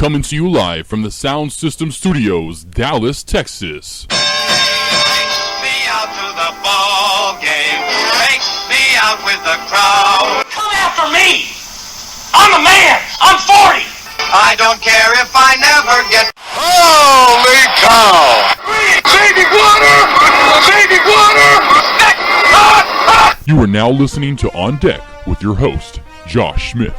coming to you live from the Sound System Studios, Dallas, Texas. Take me out to the ball game. Take me out with the crowd. Come after me! I'm a man! I'm 40! I don't care if I never get... Holy cow! Baby water! You are now listening to On Deck with your host, Josh Smith.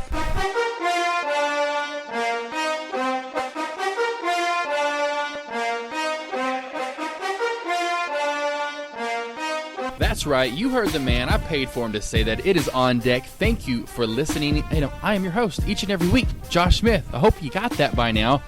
That's right, you heard the man. I paid for him to say that. It is On Deck. Thank you for listening. I am your host each and every week, Josh Smith. I hope you got that by now.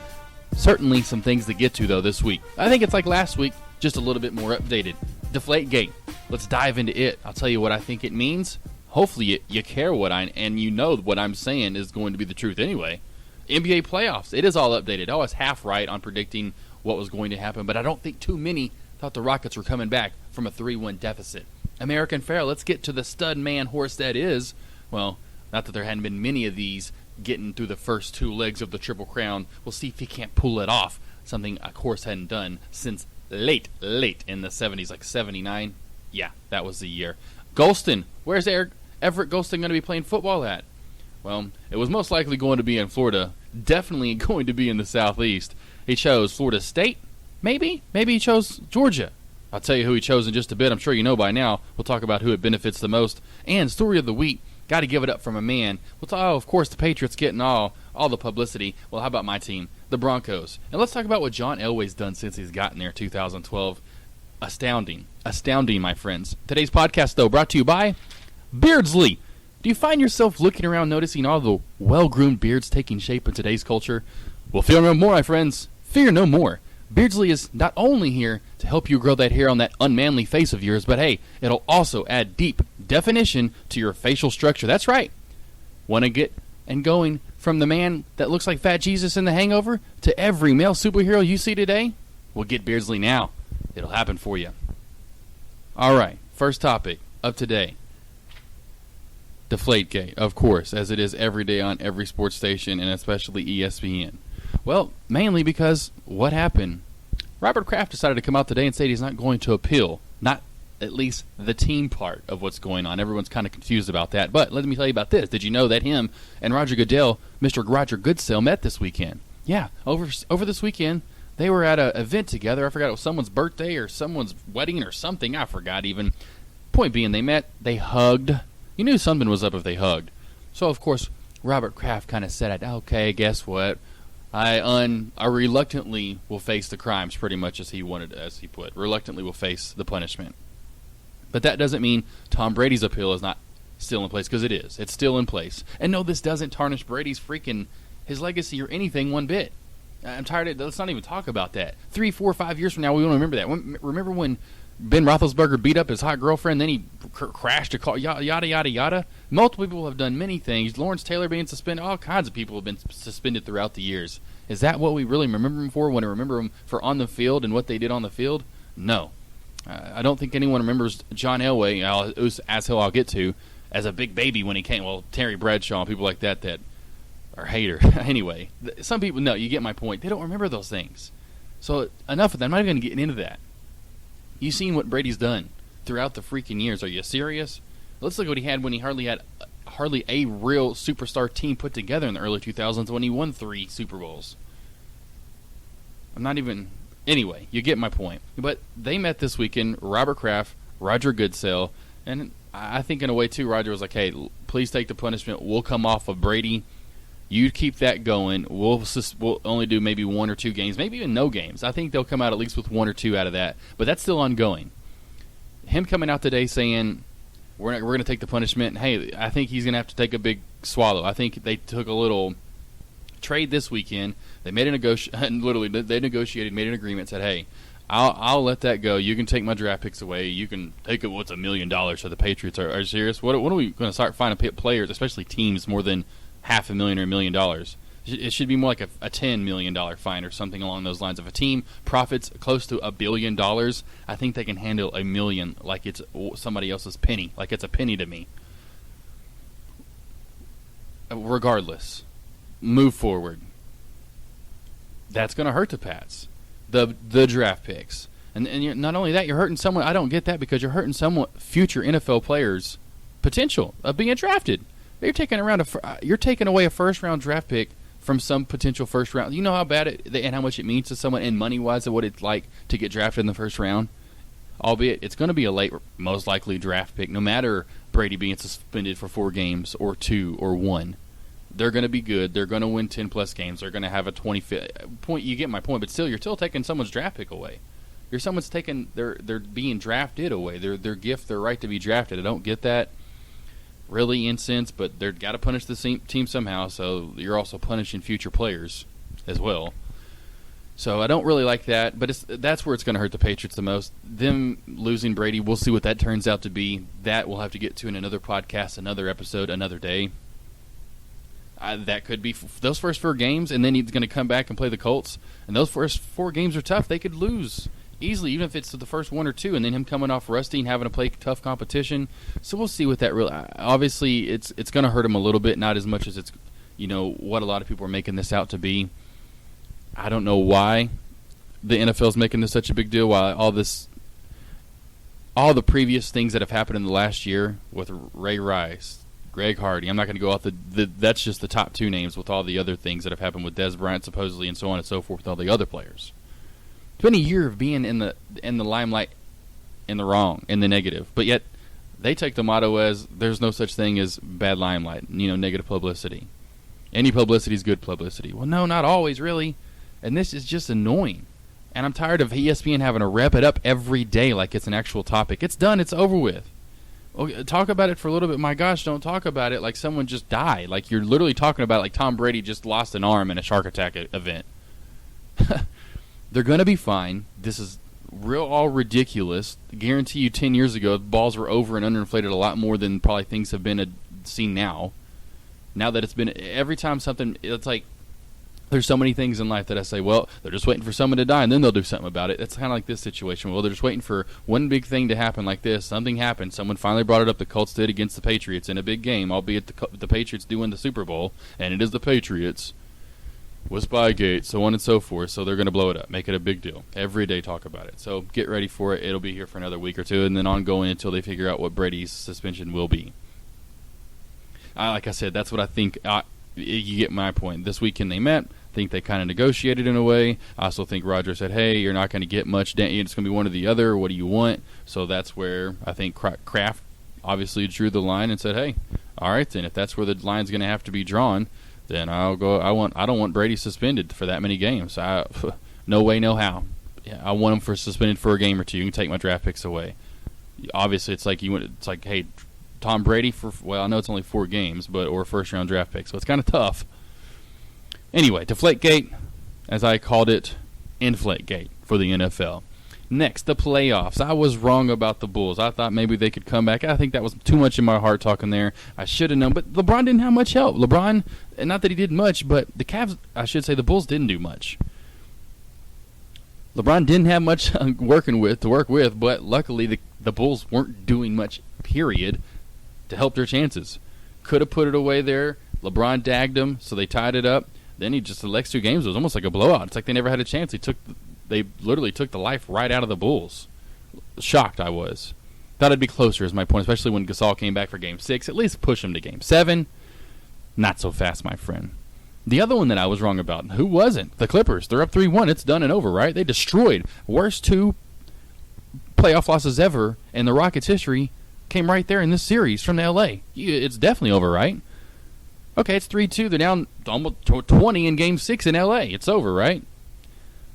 Certainly some things to get to, though, this week. I think it's like last week, just a little bit more updated. Deflategate. Let's dive into it. I'll tell you what I think it means. Hopefully you care and you know what I'm saying is going to be the truth anyway. NBA playoffs. It is all updated. I was half right on predicting what was going to happen, but I don't think too many thought the Rockets were coming back from a 3-1 deficit. American Pharaoh, let's get to the stud man horse that is. Well, not that there hadn't been many of these getting through the first two legs of the Triple Crown. We'll see if he can't pull it off. Something a horse hadn't done since late in the 70s, like 79. Yeah, that was the year. Golson, where's Everett Golson going to be playing football at? Well, it was most likely going to be in Florida. Definitely going to be in the Southeast. He chose Florida State, maybe? Maybe he chose Georgia. I'll tell you who he chose in just a bit. I'm sure you know by now. We'll talk about who it benefits the most. And story of the week, got to give it up from a man. We'll talk, of course, the Patriots getting all the publicity. Well, how about my team, the Broncos? And let's talk about what John Elway's done since he's gotten there, 2012. Astounding, my friends. Today's podcast, though, brought to you by Beardsley. Do you find yourself looking around noticing all the well-groomed beards taking shape in today's culture? Well, fear no more, my friends. Fear no more. Beardsley is not only here to help you grow that hair on that unmanly face of yours, but hey, it'll also add deep definition to your facial structure. That's right. Want to get and going from the man that looks like Fat Jesus in The Hangover to every male superhero you see today? Well, get Beardsley now. It'll happen for you. All right, first topic of today. Deflategate, of course, as it is every day on every sports station and especially ESPN. Well, mainly because what happened? Robert Kraft decided to come out today and say he's not going to appeal, not at least the team part of what's going on. Everyone's kind of confused about that. But let me tell you about this. Did you know that him and Roger Goodell, Mr. Roger Goodsell, met this weekend? Yeah, over this weekend, they were at an event together. I forgot it was someone's birthday or someone's wedding or something. I forgot even. Point being, they met, they hugged. You knew something was up if they hugged. So, of course, Robert Kraft kind of said, okay, guess what? I reluctantly will face the crimes, pretty much as he put. Reluctantly will face the punishment. But that doesn't mean Tom Brady's appeal is not still in place, because it is. It's still in place. And no, this doesn't tarnish Brady's his legacy or anything one bit. I'm tired of it. Let's not even talk about that. 3, 4, 5 years from now, we won't remember that. Remember when Ben Roethlisberger beat up his hot girlfriend, then he crashed a car, yada, yada, yada. Multiple people have done many things. Lawrence Taylor being suspended. All kinds of people have been suspended throughout the years. Is that what we really remember him for when we remember him for on the field and what they did on the field? No. I don't think anyone remembers John Elway, as hell I'll get to, as a big baby when he came. Well, Terry Bradshaw and people like that are hater. Anyway, some people, no, you get my point. They don't remember those things. So enough of that. I'm not even getting into that. You've seen what Brady's done throughout the freaking years. Are you serious? Let's look at what he had when he hardly had a real superstar team put together in the early 2000s when he won 3 Super Bowls. Anyway, you get my point. But they met this weekend, Robert Kraft, Roger Goodsell, and I think in a way too, Roger was like, hey, please take the punishment. We'll come off of Brady. You keep that going. We'll only do maybe 1 or 2 games, maybe even no games. I think they'll come out at least with 1 or 2 out of that. But that's still ongoing. Him coming out today saying we're going to take the punishment. Hey, I think he's going to have to take a big swallow. I think they took a little trade this weekend. They made a they negotiated, made an agreement, said, hey, I'll let that go. You can take my draft picks away. You can take what's $1 million for the Patriots. Are you serious? What are we going to start finding players, especially teams, more than $500,000 or $1 million? It should be more like a $10 million fine or something along those lines. If a team profits close to $1 billion, I think they can handle $1 million like it's somebody else's penny, like it's a penny to me. Regardless, move forward. that's going to hurt the Pats, the draft picks. And not only that, you're hurting someone. I don't get that because you're hurting someone, future NFL players' potential of being drafted. You're taking away a first-round draft pick from some potential first round. You know how bad and how much it means to someone, and money-wise, of what it's like to get drafted in the first round. Albeit, it's going to be a late, most likely draft pick, no matter Brady being suspended for 4 games or 2 or 1. They're going to be good. They're going to win 10-plus games. They're going to have a 25 point. You get my point, but still, you're still taking someone's draft pick away. Someone's taking they're being drafted away. Their gift, their right to be drafted. I don't get that. Really incensed, but they've got to punish the team somehow. So you're also punishing future players as well. So I don't really like that, but that's where it's going to hurt the Patriots the most. Them losing Brady, we'll see what that turns out to be. That we'll have to get to in another podcast, another episode, another day. That could be those first 4 games, and then he's going to come back and play the Colts. And those first 4 games are tough. They could lose easily, even if it's the first 1 or 2, and then him coming off rusty and having to play tough competition. So we'll see what that really. Obviously, it's going to hurt him a little bit, not as much as it's what a lot of people are making this out to be. I don't know why the NFL is making this such a big deal. Why all the previous things that have happened in the last year with Ray Rice, Greg Hardy. I'm not going to go off that's just the top 2 names with all the other things that have happened with Dez Bryant supposedly and so on and so forth with all the other players. It's been a year of being in the limelight, in the wrong, in the negative, but yet they take the motto as there's no such thing as bad limelight, negative publicity. Any publicity is good publicity. Well, no, not always, really. And this is just annoying. And I'm tired of ESPN having to rep it up every day like it's an actual topic. It's done. It's over with. Well, talk about it for a little bit. My gosh, don't talk about it like someone just died. Like you're literally talking about it like Tom Brady just lost an arm in a shark attack event. They're going to be fine. This is all ridiculous. I guarantee you 10 years ago, balls were over and underinflated a lot more than probably things have been seen now. Now that it's been every time something, it's like, there's so many things in life that I say, well, they're just waiting for someone to die, and then they'll do something about it. It's kind of like this situation. Well, they're just waiting for one big thing to happen like this. Something happened. Someone finally brought it up. The Colts did against the Patriots in a big game, albeit the Patriots do win the Super Bowl, and it is the Patriots. With Spygate, so on and so forth. So they're going to blow it up, make it a big deal. Every day talk about it. So get ready for it. It'll be here for another week or 2, and then ongoing until they figure out what Brady's suspension will be. Like I said, that's what I think. You get my point. This weekend they met. I think they kind of negotiated in a way. I also think Roger said, hey, you're not going to get much. It's going to be one or the other. What do you want? So that's where I think Kraft obviously drew the line and said, hey, all right, then if that's where the line's going to have to be drawn, then I'll go. I don't want Brady suspended for that many games. No way, no how. Yeah, I want him suspended for a game or 2. You can take my draft picks away. Obviously, it's like hey, Tom Brady I know it's only 4 games, or a first round draft pick, so it's kind of tough. Anyway, Deflategate, as I called it, Inflategate for the NFL. Next, the playoffs. I was wrong about the Bulls. I thought maybe they could come back. I think that was too much in my heart talking there. I should have known, but LeBron didn't have much help. LeBron, not that he did much, but the Cavs, I should say the Bulls didn't do much. LeBron didn't have much to work with, but luckily the Bulls weren't doing much, period, to help their chances. Could have put it away there. LeBron dagged them, so they tied it up. Then the next 2 games was almost like a blowout. It's like they never had a chance. They literally took the life right out of the Bulls. Shocked I was. Thought it'd be closer is my point, especially when Gasol came back for Game 6. At least push him to Game 7. Not so fast, my friend. The other one that I was wrong about, who wasn't? The Clippers. They're up 3-1. It's done and over, right? They destroyed. Worst 2 playoff losses ever in the Rockets' history came right there in this series from the L.A. It's definitely over, right? Okay, it's 3-2. They're down almost 20 in Game 6 in L.A. It's over, right?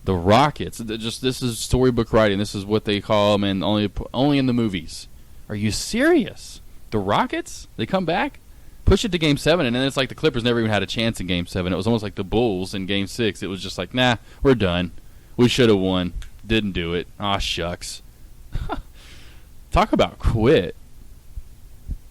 The Rockets. This is storybook writing. This is what they call them, and only in the movies. Are you serious? The Rockets? They come back, push it to Game 7, and then it's like the Clippers never even had a chance in Game 7. It was almost like the Bulls in Game 6. It was just like, nah, we're done. We should have won. Didn't do it. Aw, shucks. Talk about quit.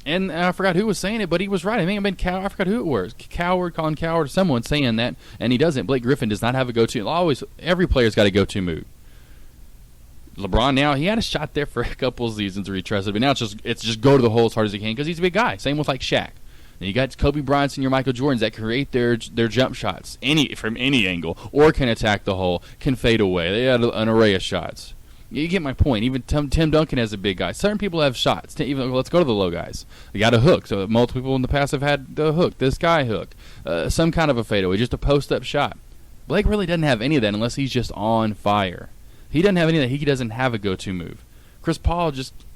And I forgot who was saying it, but he was right. I forgot who it was. Colin Coward, someone saying that, and he doesn't. Blake Griffin does not have a go-to. Every player's got a go-to move. LeBron now, he had a shot there for a couple of seasons where he trusted, but now it's just go to the hole as hard as he can because he's a big guy. Same with like Shaq. Now you got Kobe Bryants and your Michael Jordans that create their jump shots from any angle, or can attack the hole, can fade away. They had an array of shots. You get my point. Even Tim Duncan has a big guy. Certain people have shots. Let's go to the low guys. They got a hook. So multiple people in the past have had the hook, this guy hook, some kind of a fadeaway, just a post-up shot. Blake really doesn't have any of that unless he's just on fire. He doesn't have any of that. He doesn't have a go-to move. Chris Paul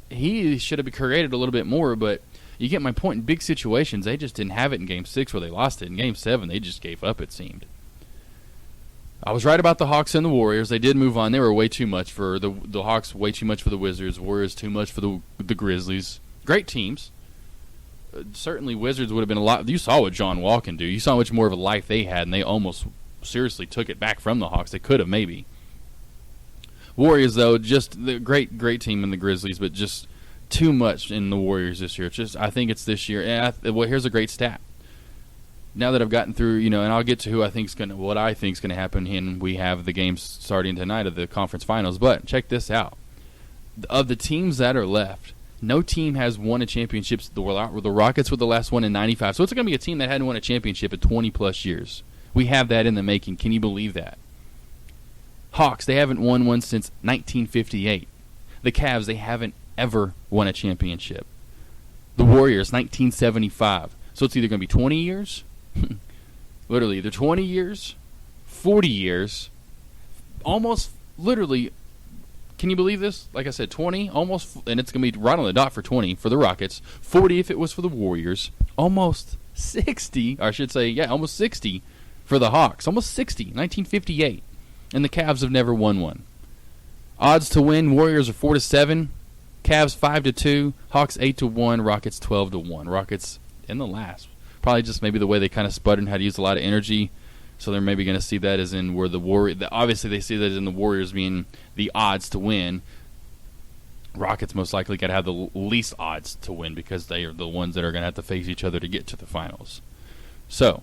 he should have created a little bit more, but you get my point. In big situations, they just didn't have it in Game 6 where they lost it. In Game 7, they just gave up, it seemed. I was right about the Hawks and the Warriors. They did move on. They were way too much for the Hawks, way too much for the Wizards. Warriors too much for the Grizzlies. Great teams. Certainly Wizards would have been a lot. You saw what John Wall can do. You saw how much more of a life they had, and they almost seriously took it back from the Hawks. They could have maybe. Warriors, though, just the great team in the Grizzlies, but just too much in the Warriors this year. I think it's this year. And here's a great stat. Now that I've gotten through, and I'll get to what I think's going to happen, and we have the games starting tonight of the conference finals. But check this out: of the teams that are left, no team has won a championship. The Rockets were the last one in '95, so it's going to be a team that hadn't won a championship in 20 plus years. We have that in the making. Can you believe that? Hawks, they haven't won one since 1958. The Cavs, they haven't ever won a championship. The Warriors, 1975. So it's either going to be 20 years. Literally, either 20 years, 40 years, almost literally. Can you believe this? Like I said, 20, almost, and it's going to be right on the dot for 20 for the Rockets, 40 if it was for the Warriors, almost 60, or I should say, almost 60 for the Hawks, almost 60, 1958, and the Cavs have never won one. Odds to win: Warriors are 4-7, Cavs 5-2, Hawks 8-1, Rockets 12-1. Rockets in the last. Probably just maybe the way they kind of sputtered and had to use a lot of energy. So they're maybe going to see that as in where the Warriors. Obviously, they see that in the Warriors being the odds to win. Rockets most likely got to have the least odds to win because they are the ones that are going to have to face each other to get to the finals. So,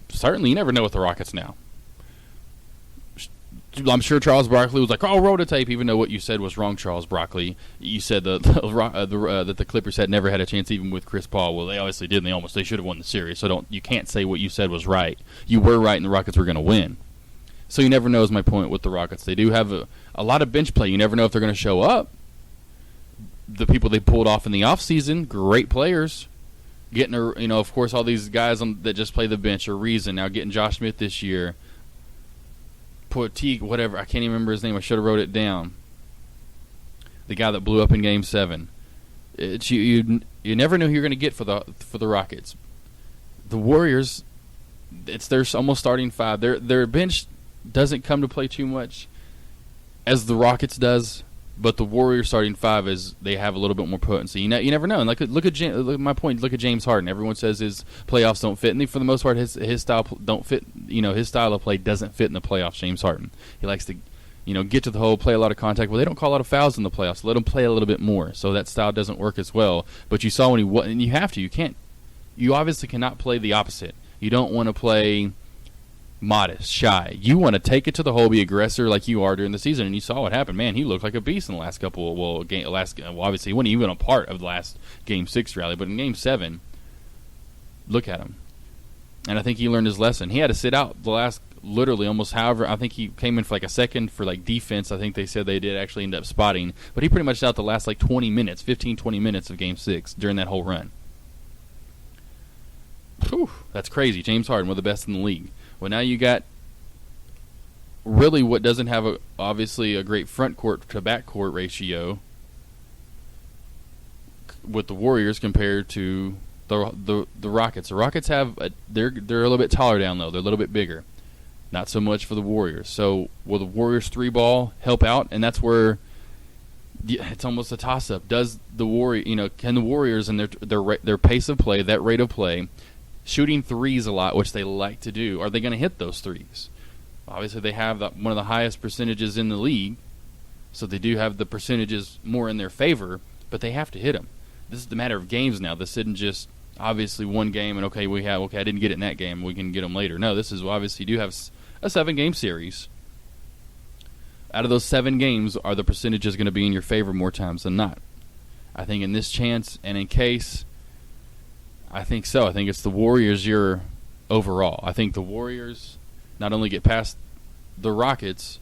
certainly you never know with the Rockets now. I'm sure Charles Barkley was like, roll the tape, even though what you said was wrong, Charles Barkley. You said that the Clippers had never had a chance even with Chris Paul. Well, they obviously did, and they should have won the series. So you can't say what you said was right. You were right, and the Rockets were going to win. So you never know is my point with the Rockets. They do have a lot of bench play. You never know if they're going to show up. The people they pulled off in the offseason, great players. Getting, of course, all these guys that just play the bench are reason. Now getting Josh Smith this year. Poetique, whatever, I can't even remember his name. I should have wrote it down. The guy that blew up in Game 7. You never know who you're going to get for the Rockets. The Warriors, it's their almost starting five. Their bench doesn't come to play too much as the Rockets does, but the Warriors starting five is they have a little bit more potency. You never know. And look at my point. Look at James Harden. Everyone says his playoffs don't fit, and for the most part, his style don't fit. His style of play doesn't fit in the playoffs. James Harden. He likes to, get to the hole, play a lot of contact. Well, they don't call a lot of fouls in the playoffs. Let him play a little bit more, so that style doesn't work as well. But you saw when and you have to. You can't. You obviously cannot play the opposite. You don't want to play modest, shy. You want to take it to the hole, be aggressor like you are during the season, and you saw what happened. Man, he looked like a beast in the last couple. Obviously, he wasn't even a part of the last Game 6 rally, but in Game 7, look at him. And I think he learned his lesson. He had to sit out the last, literally, almost however. I think he came in for a second for defense. I think they said they did actually end up spotting, but he pretty much out the last 20 minutes of Game 6 during that whole run. Whew, that's crazy. James Harden, one of the best in the league. Well, now you got really what doesn't have obviously a great front court to back court ratio with the Warriors compared to the Rockets. The Rockets have they're a little bit taller down low. They're a little bit bigger. Not so much for the Warriors. So will the Warriors 3-ball help out? And that's where it's almost a toss-up. Does the can the Warriors and their pace of play, that rate of play, shooting threes a lot, which they like to do, are they going to hit those threes? Obviously, they have one of the highest percentages in the league, so they do have the percentages more in their favor, but they have to hit them. This is the matter of games now. This isn't just obviously one game and, I didn't get it in that game, we can get them later. No, this is obviously you do have a 7-game series. Out of those 7 games, are the percentages going to be in your favor more times than not? I think in this chance and in case I think so. I think it's the Warriors' year overall. I think the Warriors not only get past the Rockets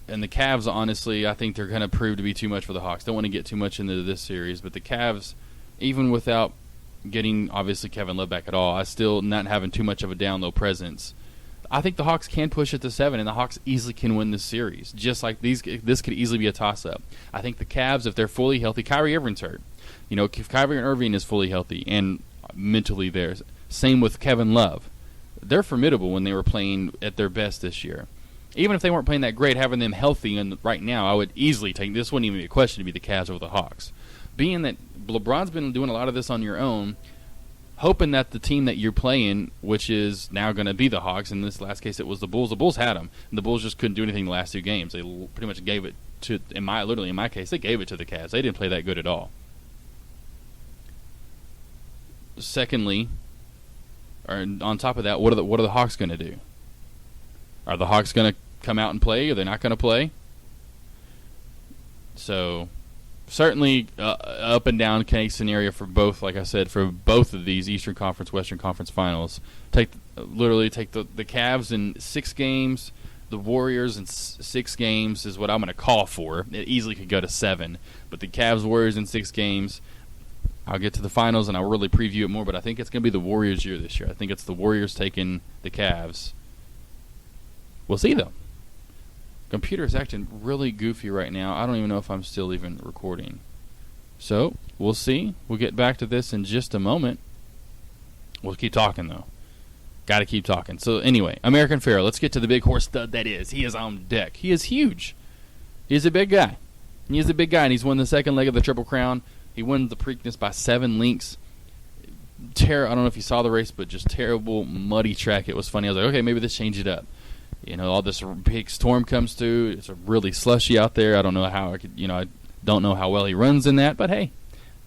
and the Cavs, honestly, I think they're going to prove to be too much for the Hawks. Don't want to get too much into this series, but the Cavs, even without getting, obviously, Kevin Love back at all, I still not having too much of a down-low presence. I think the Hawks can push it to 7, and the Hawks easily can win this series. Just like this could easily be a toss-up. I think the Cavs, if they're fully healthy, Kyrie Irving's hurt. You know, if Kyrie Irving is fully healthy and mentally there, same with Kevin Love. They're formidable when they were playing at their best this year. Even if they weren't playing that great, having them healthy and right now, I would easily take, this wouldn't even be a question to be the Cavs over the Hawks. Being that LeBron's been doing a lot of this on your own, hoping that the team that you're playing, which is now going to be the Hawks, in this last case it was the Bulls. The Bulls had them, and the Bulls just couldn't do anything the last 2 games. They pretty much gave it to, in my case, they gave it to the Cavs. They didn't play that good at all. Secondly, or on top of that, what are the Hawks going to do? Are the Hawks going to come out and play? Are they not going to play? So, certainly up and down case scenario for both. Like I said, for both of these Eastern Conference, Western Conference Finals. Take the Cavs in 6 games. The Warriors in 6 games is what I'm going to call for. It easily could go to 7, but the Cavs Warriors in 6 games. I'll get to the finals and I'll really preview it more, but I think it's going to be the Warriors' year this year. I think it's the Warriors taking the Cavs. We'll see, though. Computer is acting really goofy right now. I don't even know if I'm still even recording. So, we'll see. We'll get back to this in just a moment. We'll keep talking, though. Got to keep talking. So, anyway, American Pharaoh. Let's get to the big horse stud that is. He is on deck. He is huge. He is a big guy. He is a big guy, and he's won the second leg of the Triple Crown. He won the Preakness by 7 lengths. I don't know if you saw the race, but just terrible, muddy track. It was funny. I was like, okay, maybe this change it up. You know, all this big storm comes through. It's really slushy out there. I don't know how I don't know how well he runs in that, but hey,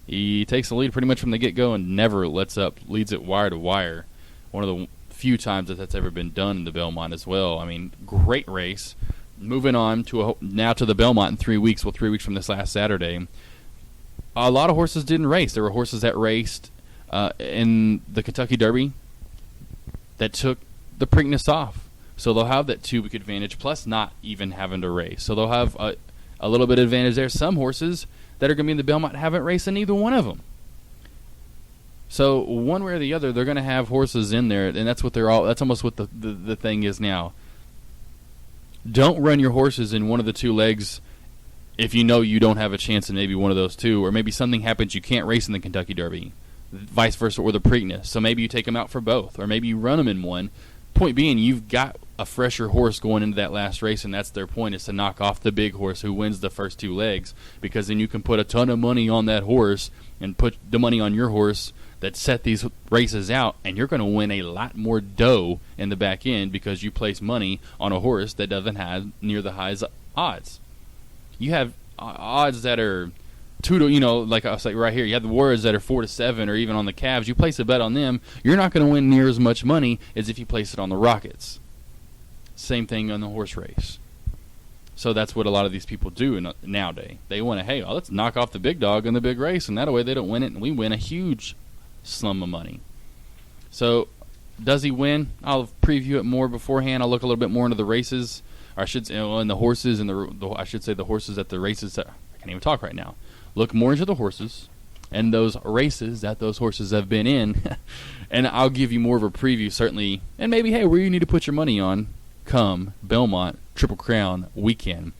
he takes the lead pretty much from the get-go and never lets up. Leads it wire to wire. One of the few times that's ever been done in the Belmont as well. I mean, great race. Moving on to now to the Belmont in 3 weeks. Well, 3 weeks from this last Saturday. A lot of horses didn't race. There were horses that raced in the Kentucky Derby that took the Preakness off. So they'll have that 2-week advantage, plus not even having to race. So they'll have a little bit of advantage there. Some horses that are going to be in the Belmont haven't raced in either one of them. So one way or the other, they're going to have horses in there, and that's what they're all. That's almost what the thing is now. Don't run your horses in one of the 2 legs if you know you don't have a chance in maybe one of those 2, or maybe something happens you can't race in the Kentucky Derby, vice versa, or the Preakness. So maybe you take them out for both, or maybe you run them in one. Point being, you've got a fresher horse going into that last race, and that's their point, is to knock off the big horse who wins the first 2 legs, because then you can put a ton of money on that horse and put the money on your horse that set these races out, and you're going to win a lot more dough in the back end because you place money on a horse that doesn't have near the highest odds. You have odds that are 2 to, like I was like right here, you have the Warriors that are 4 to 7, or even on the Cavs. You place a bet on them, you're not going to win near as much money as if you place it on the Rockets. Same thing on the horse race. So that's what a lot of these people do nowadays. They want to, let's knock off the big dog in the big race, and that way they don't win it, and we win a huge slum of money. So, does he win? I'll preview it more beforehand. I'll look a little bit more into the races. Or I should say, and the horses, and I should say the horses at the races. I can't even talk right now. Look more into the horses and those races that those horses have been in, and I'll give you more of a preview, certainly, and maybe, where you need to put your money on come Belmont Triple Crown weekend.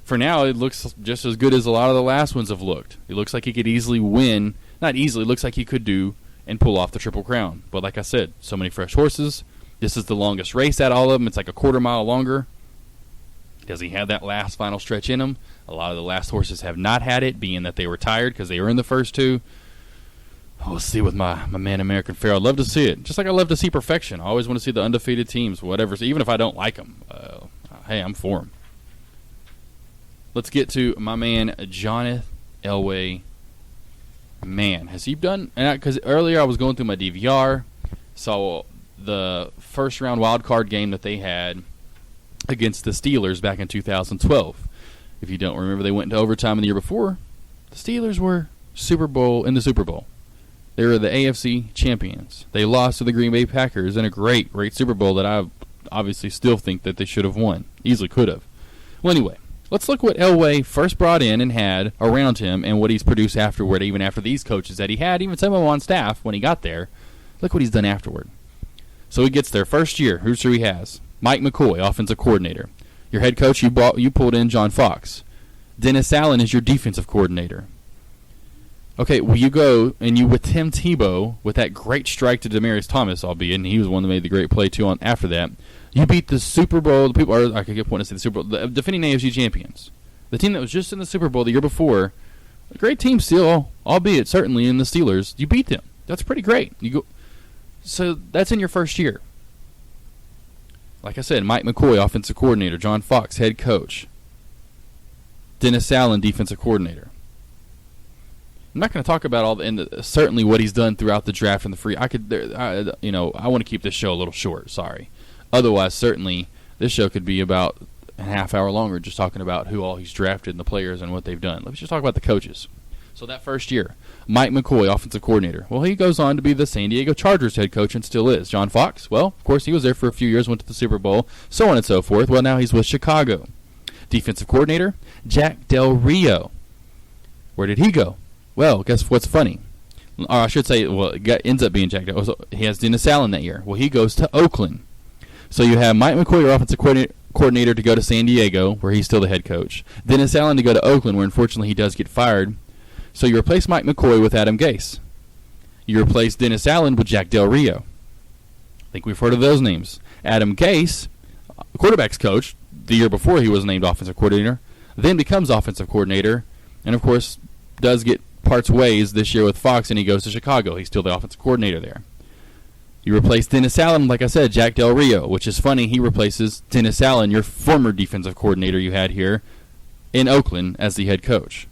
For now, it looks just as good as a lot of the last ones have looked. It looks like he could easily win. Not easily, it looks like he could do and pull off the Triple Crown. But like I said, so many fresh horses. This is the longest race out of all of them. It's like a quarter mile longer. Does he have that last final stretch in him? A lot of the last horses have not had it, being that they were tired because they were in the first 2. We'll see with my man American Pharaoh. I'd love to see it. Just like I love to see perfection. I always want to see the undefeated teams, whatever. So even if I don't like them, I'm for them. Let's get to my man Jonathan Elway. Man, has he done? Because earlier I was going through my DVR, saw the first round wild card game that they had against the Steelers back in 2012. If you don't remember, they went into overtime in the year before. The Steelers were in the Super Bowl. They were the AFC champions. They lost to the Green Bay Packers in a great Super Bowl that I obviously still think that they should have won. Easily could have. Well, anyway, let's look what Elway first brought in and had around him and what he's produced afterward, even after these coaches that he had, even some of them on staff when he got there. Look what he's done afterward. So he gets there. First year, who's who he has? Mike McCoy, offensive coordinator. Your head coach, you pulled in John Fox. Dennis Allen is your defensive coordinator. Okay, well, you go and you with Tim Tebow, with that great strike to Demaryius Thomas, albeit, and he was the one that made the great play, too, after that. You beat the Super Bowl, the people are, I could want to say the Super Bowl, the defending AFC champions. The team that was just in the Super Bowl the year before, a great team still, albeit certainly in the Steelers, you beat them. That's pretty great. So that's in your first year. Like I said, Mike McCoy, offensive coordinator. John Fox, head coach. Dennis Allen, defensive coordinator. I'm not going to talk about certainly what he's done throughout the draft and the free. I want to keep this show a little short. Sorry. Otherwise, certainly this show could be about a half hour longer, just talking about who all he's drafted and the players and what they've done. Let's just talk about the coaches. So that first year, Mike McCoy, offensive coordinator. Well, he goes on to be the San Diego Chargers head coach and still is. John Fox, well, of course, he was there for a few years, went to the Super Bowl, so on and so forth. Well, now he's with Chicago. Defensive coordinator, Jack Del Rio. Where did he go? Well, guess what's funny? Or I should say, well, it ends up being Jack Del Rio. He has Dennis Allen that year. Well, he goes to Oakland. So you have Mike McCoy, your offensive coordinator, to go to San Diego, where he's still the head coach. Dennis Allen to go to Oakland, where unfortunately he does get fired. So you replace Mike McCoy with Adam Gase. You replace Dennis Allen with Jack Del Rio. I think we've heard of those names. Adam Gase, quarterback's coach, the year before he was named offensive coordinator, then becomes offensive coordinator, and of course does get parts ways this year with Fox, and he goes to Chicago. He's still the offensive coordinator there. You replace Dennis Allen, like I said, Jack Del Rio, which is funny. He replaces Dennis Allen, your former defensive coordinator you had here in Oakland, as the head coach.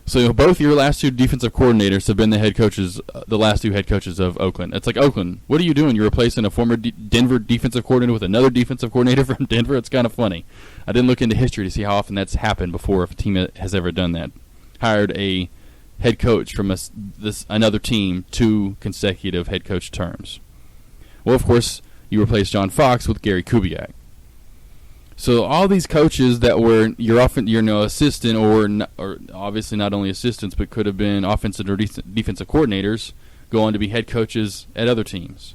So both your last two defensive coordinators have been the head coaches, the last two head coaches of Oakland. It's like, Oakland, what are you doing? You're replacing a former Denver defensive coordinator with another defensive coordinator from Denver? It's kind of funny. I didn't look into history to see how often that's happened before, if a team has ever done that. Hired a head coach from another team 2 consecutive head coach terms. Well, of course, you replace John Fox with Gary Kubiak. So all these coaches that were your assistant or obviously not only assistants but could have been offensive or defensive coordinators go on to be head coaches at other teams.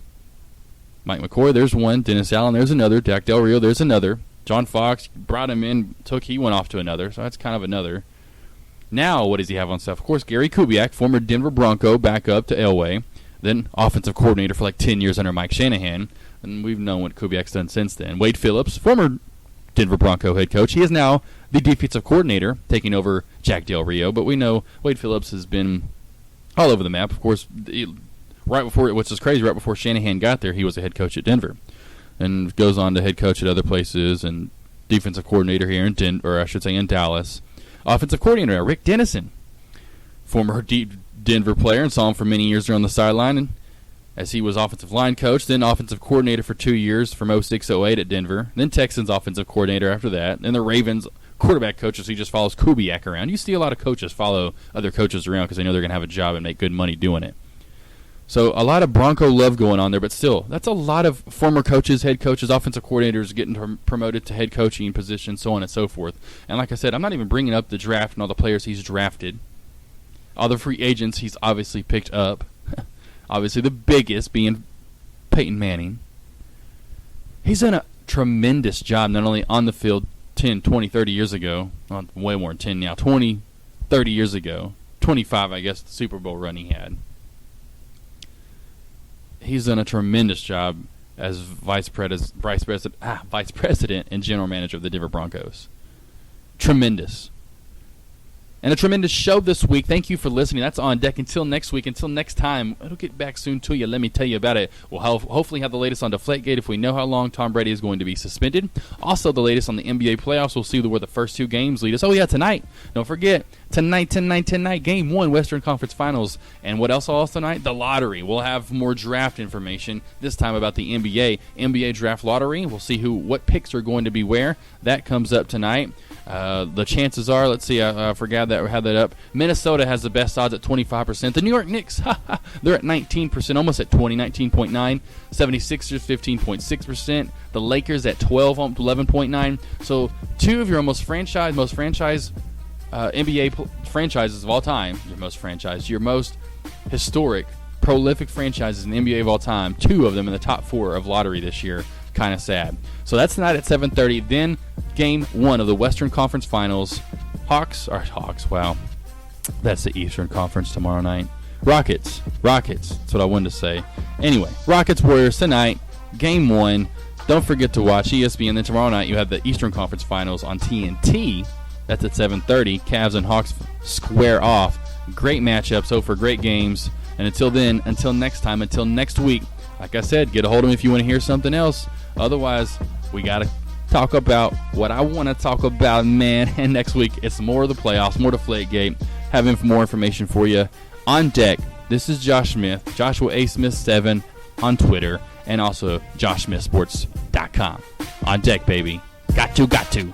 Mike McCoy, there's one. Dennis Allen, there's another. Jack Del Rio, there's another. John Fox brought him in, he went off to another. So that's kind of another. Now what does he have on staff? Of course, Gary Kubiak, former Denver Bronco, back up to Elway, then offensive coordinator for like 10 years under Mike Shanahan, and we've known what Kubiak's done since then. Wade Phillips, former Denver Bronco head coach. He is now the defensive coordinator, taking over Jack Del Rio. But we know Wade Phillips has been all over the map. Of course, right before Shanahan got there, he was a head coach at Denver, and goes on to head coach at other places and defensive coordinator here in Dallas. Offensive coordinator Rick Dennison, former Denver player, and saw him for many years there on the sideline, and as he was offensive line coach, then offensive coordinator for 2 years from 06-08 at Denver, then Texans offensive coordinator after that, and the Ravens quarterback coach, so he just follows Kubiak around. You see a lot of coaches follow other coaches around because they know they're going to have a job and make good money doing it. So a lot of Bronco love going on there, but still, that's a lot of former coaches, head coaches, offensive coordinators getting promoted to head coaching positions, so on and so forth. And like I said, I'm not even bringing up the draft and all the players he's drafted. All the free agents he's obviously picked up. Obviously the biggest being Peyton Manning. He's done a tremendous job, not only on the field 10, 20, 30 years ago. Well, way more than 10 now. 20, 30 years ago. 25, I guess, the Super Bowl run he had. He's done a tremendous job as vice president and general manager of the Denver Broncos. Tremendous. And a tremendous show this week. Thank you for listening. That's On Deck. Until next week, until next time, it'll get back soon to you. Let me tell you about it. We'll hopefully have the latest on Deflategate if we know how long Tom Brady is going to be suspended. Also, the latest on the NBA playoffs. We'll see where the first 2 games lead us. Oh, yeah, tonight. Don't forget, Tonight, Game 1, Western Conference Finals. And what else also tonight? The lottery. We'll have more draft information, this time about the NBA draft lottery. We'll see what picks are going to be where. That comes up tonight. The chances are, let's see, I forgot that we had that up. Minnesota has the best odds at 25%. The New York Knicks, they're at 19%, almost at 19.9. 76ers, 15.6%. The Lakers at 11.9. So two of your most franchise NBA franchises of all time, your most historic, prolific franchises in the NBA of all time, two of them in the top 4 of lottery this year. Kind of sad. So that's tonight at 7:30. Then Game 1 of the Western Conference Finals. Hawks. Wow, that's the Eastern Conference tomorrow night. Rockets. That's what I wanted to say. Anyway, Rockets Warriors tonight. Game 1. Don't forget to watch ESPN. Then tomorrow night you have the Eastern Conference Finals on TNT. That's at 7:30. Cavs and Hawks square off. Great matchups. So for great games. And until then, until next week. Like I said, get a hold of me if you want to hear something else. Otherwise, we got to talk about what I want to talk about, man. And next week, it's more of the playoffs, more Deflategate. Having more information for you on deck. This is Josh Smith, Joshua A. Smith 7 on Twitter, and also JoshSmithSports.com. On deck, baby. Got to.